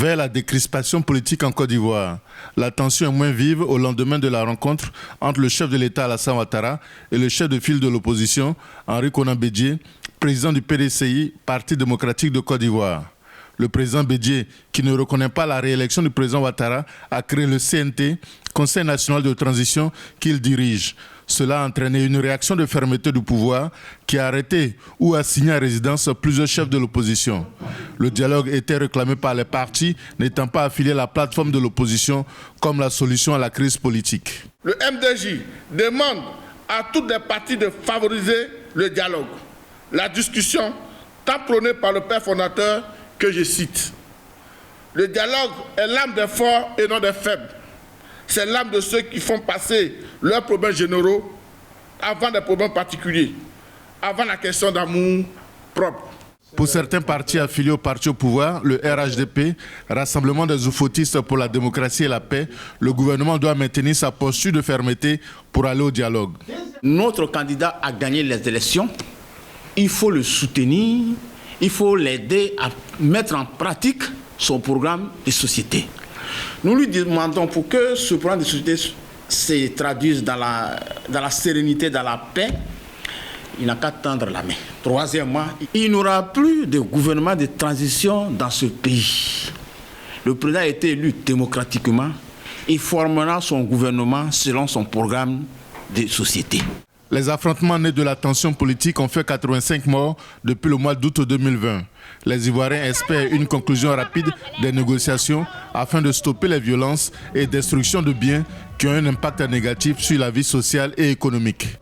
Vers la décrispation politique en Côte d'Ivoire, la tension est moins vive au lendemain de la rencontre entre le chef de l'État Alassane Ouattara et le chef de file de l'opposition Henri Konan Bédié, président du PDCI, Parti démocratique de Côte d'Ivoire. Le président Bédié, qui ne reconnaît pas la réélection du président Ouattara, a créé le CNT, Conseil national de transition, qu'il dirige. Cela a entraîné une réaction de fermeté du pouvoir qui a arrêté ou assigné à résidence plusieurs chefs de l'opposition. Le dialogue était réclamé par les partis n'étant pas affiliés à la plateforme de l'opposition comme la solution à la crise politique. Le MDJ demande à toutes les parties de favoriser le dialogue, la discussion, tant prônée par le père fondateur que je cite. Le dialogue est l'âme des forts et non des faibles. C'est l'âme de ceux qui font passer leurs problèmes généraux avant des problèmes particuliers, avant la question d'amour propre. Pour certains partis affiliés au parti au pouvoir, le RHDP, Rassemblement des Oufoutistes pour la démocratie et la paix, le gouvernement doit maintenir sa posture de fermeté pour aller au dialogue. Notre candidat a gagné les élections, il faut le soutenir, il faut l'aider à mettre en pratique son programme de société. Nous lui demandons pour que ce programme de société se traduise dans la sérénité, dans la paix, il n'a qu'à tendre la main. Troisièmement, il n'y aura plus de gouvernement de transition dans ce pays. Le président a été élu démocratiquement. Il formera son gouvernement selon son programme de société. Les affrontements nés de la tension politique ont fait 85 morts depuis le mois d'août 2020. Les Ivoiriens espèrent une conclusion rapide des négociations afin de stopper les violences et destructions de biens qui ont un impact négatif sur la vie sociale et économique.